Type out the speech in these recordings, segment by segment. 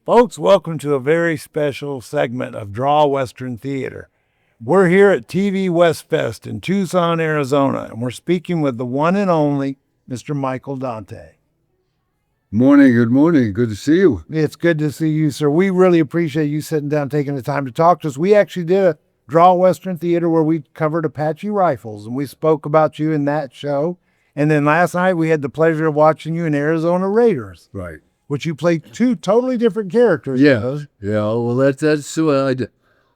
Folks, welcome to a very special segment of Draw Western Theater. We're here at TV West Fest in Tucson, Arizona, and we're speaking with the one and only Mr. Michael Dante. Morning, good morning. Good to see you. It's good to see you, sir. We really appreciate you sitting down, taking the time to talk to us. We actually did a Draw Western Theater where we covered Apache rifles, and we spoke about you in that show. And then last night we had the pleasure of watching you in Arizona Raiders. Right. Which you played two totally different characters. Yeah. Well, that's what I did.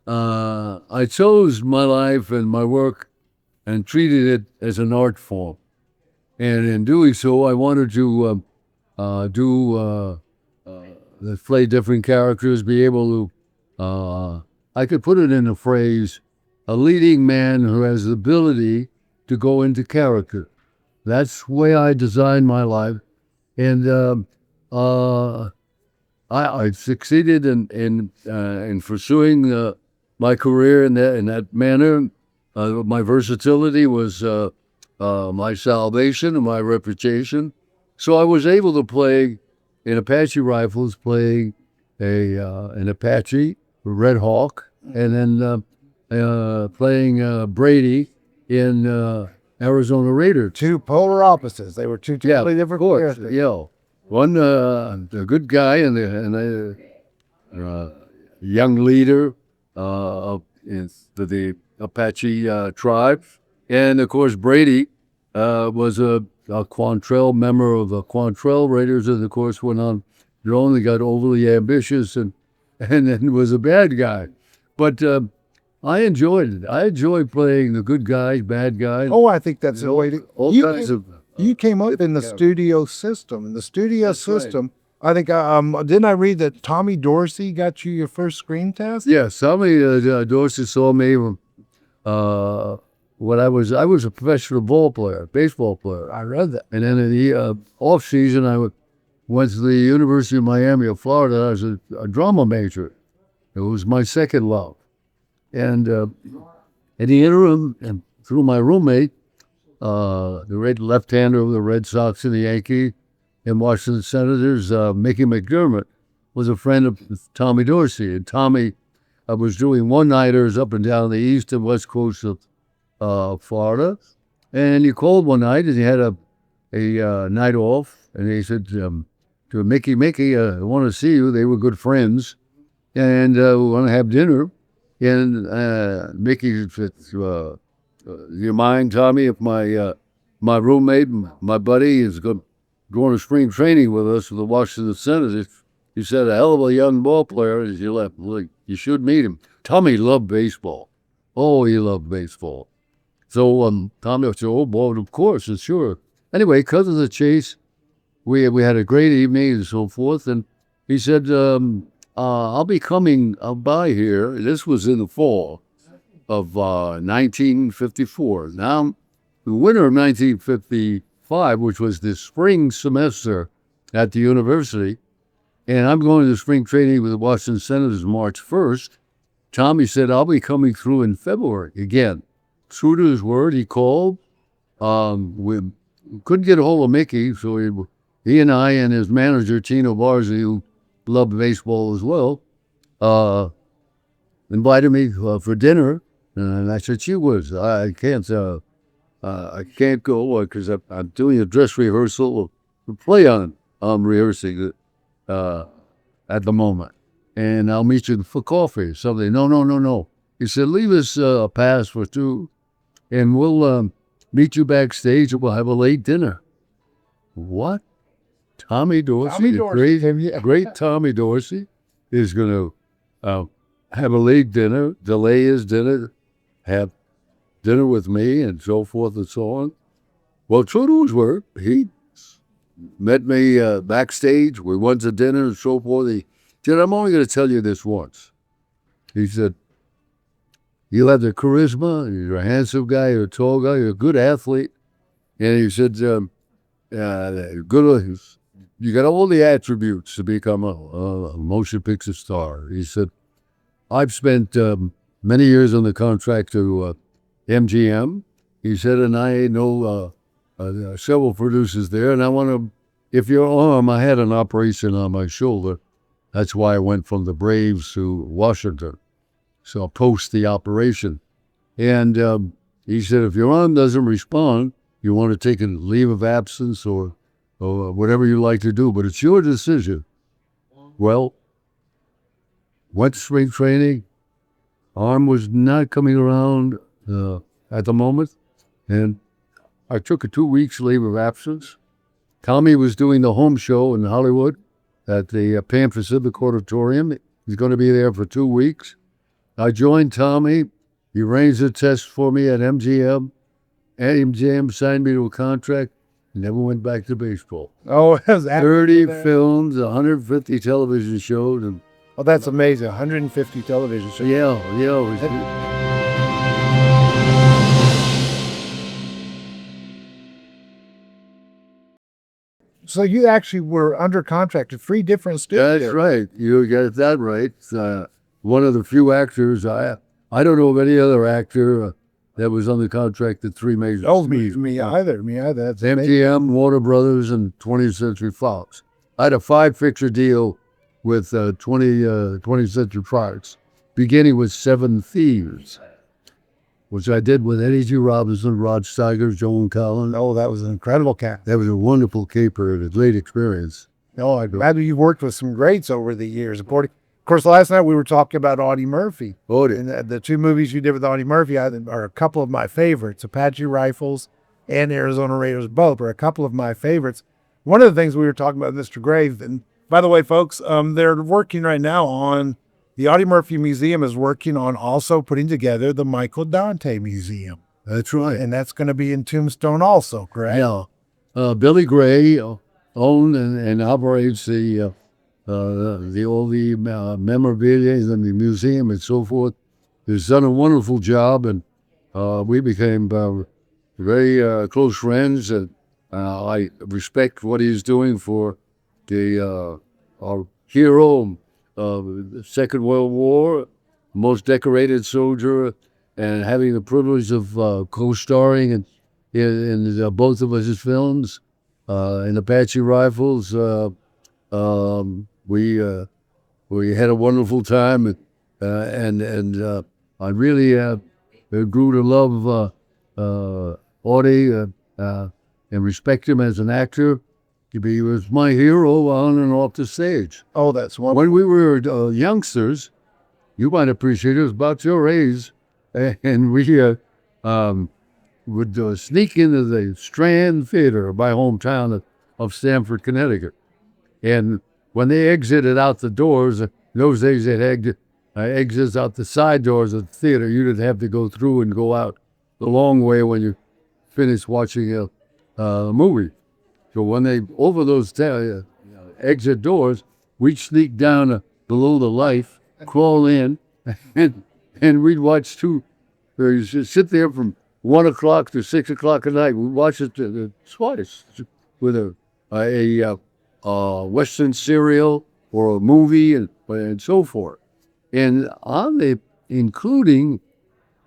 I chose my life and my work and treated it as an art form. And in doing so, I wanted to play different characters, be able to, I could put it in a phrase, a leading man who has the ability to go into character. That's the way I designed my life. And I succeeded in pursuing my career in that manner. My versatility was my salvation and my reputation. So I was able to play in Apache rifles, playing an Apache, Red Hawk, and then playing Brady in Arizona Raiders. Two polar opposites. They were two totally different characters. Yeah. One, a good guy and a young leader of the Apache tribe. And, of course, Brady was a Quantrell member of the Quantrell Raiders, and, of course, went on their own. They got overly ambitious and then was a bad guy. But I enjoyed it. I enjoyed playing the good guys, bad guys. Oh, I think that's the way to... All kinds of... You came up in the studio system. In the studio system, right. I think, didn't I read that Tommy Dorsey got you your first screen test? Yes, Tommy Dorsey saw me when I was a professional baseball player. I read that. And then in the off season, I went to the University of Miami of Florida. I was a drama major. It was my second love. And in the interim, and through my roommate, the left-hander of the Red Sox and the Yankees and Washington Senators, Mickey McDermott, was a friend of Tommy Dorsey. And Tommy was doing one-nighters up and down the east and west coast of Florida. And he called one night, and he had a night off. And he said to Mickey, I want to see you. They were good friends. And we want to have dinner. And Mickey said, do you mind, Tommy, if my roommate, my buddy, is going to spring training with us with the Washington Senators? He said, a hell of a young ball player as you left. You should meet him. Tommy loved baseball. Oh, he loved baseball. So Tommy said, oh, boy, of course, it's sure. Anyway, because of the chase, we had a great evening and so forth. And he said, I'll be coming by here. This was in the fall of 1954. Now, the winter of 1955, which was the spring semester at the university, and I'm going to spring training with the Washington Senators March 1st, Tommy said, I'll be coming through in February again. True to his word, he called. We couldn't get a hold of Mickey, so he and I and his manager, Tino Barzi, who loved baseball as well, invited me for dinner. And I said, she was. I can't go because I'm doing a dress rehearsal, a play I'm rehearsing at the moment. And I'll meet you for coffee or something. No. He said, leave us a pass for two, and we'll meet you backstage, and we'll have a late dinner. What? Tommy Dorsey, great Tommy Dorsey, is going to have a late dinner, delay his dinner, have dinner with me, and so forth and so on. Well, true to his word, he met me backstage. We went to dinner and so forth. He said, I'm only going to tell you this once. He said, you have the charisma, you're a handsome guy, you're a tall guy, you're a good athlete. And he said, good. You got all the attributes to become a motion picture star. He said, I've spent many years on the contract to MGM. He said, and I know several producers there, and I want to, if your arm, I had an operation on my shoulder, That's why I went from the Braves to Washington. So post the operation. And he said, if your arm doesn't respond, you want to take a leave of absence or whatever you like to do, but it's your decision. Well, went to spring training. Arm was not coming around at the moment, and I took a 2 weeks leave of absence. Tommy was doing the home show in Hollywood at the Pan Pacific Auditorium. He's going to be there for 2 weeks. I joined Tommy. He arranged a test for me at MGM. And MGM signed me to a contract. Never went back to baseball. Oh, it was 30 films, 150 television shows. And oh, that's amazing. 150 television shows. yeah. So you actually were under contract to 3 different studios. That's right. You got that right. One of the few actors, I don't know of any other actor that was under contract at 3 major Oh, studios. me either. That's amazing. MGM, Warner Brothers, and 20th Century Fox. I had a 5-picture deal with 20th Century Fox, beginning with 7 Thieves, which I did with Eddie G. Robinson, Rod Steiger, Joan Collins. Oh, that was an incredible cast. That was a wonderful caper and a great experience. Oh, I'm glad you've worked with some greats over the years. Of course, last night we were talking about Audie Murphy. And the 2 movies you did with Audie Murphy are a couple of my favorites. Apache Rifles and Arizona Raiders both are a couple of my favorites. One of the things we were talking about, Mr. Grave, and by the way, folks, they're working right now on, the Audie Murphy Museum is working on also putting together the Michael Dante Museum. That's right. And that's going to be in Tombstone also, correct? Yeah. Billy Gray owned and operates all the memorabilia in the museum and so forth. He's done a wonderful job, and we became very close friends. And I respect what he's doing for our hero of the Second World War, most decorated soldier, and having the privilege of co-starring in both of his films, in Apache Rifles. We had a wonderful time, and I really grew to love Audie and respect him as an actor. He was my hero on and off the stage. Oh, that's wonderful. When we were youngsters, you might appreciate it, was about your age, and we would sneak into the Strand Theater, my hometown of Stamford, Connecticut. And when they exited out the doors, in those days they had exits out the side doors of the theater. You didn't have to go through and go out the long way when you finished watching a movie. So when they, over those exit doors, we'd sneak down below the life, crawl in, and we'd watch sit there from 1 o'clock to 6 o'clock at night. We'd watch it twice with a Western serial or a movie and so forth. And including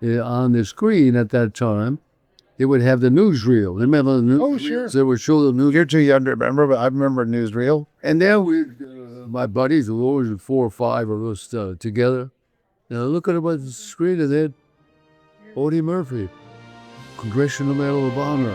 on the screen at that time, it would have the newsreel. Remember the newsreel? Oh, sure. They would show the news. You're too young to remember, but I remember newsreel. And then my buddies, there was 4 or 5 of us together, looking at the screen, and then Audie Murphy, Congressional Medal of Honor.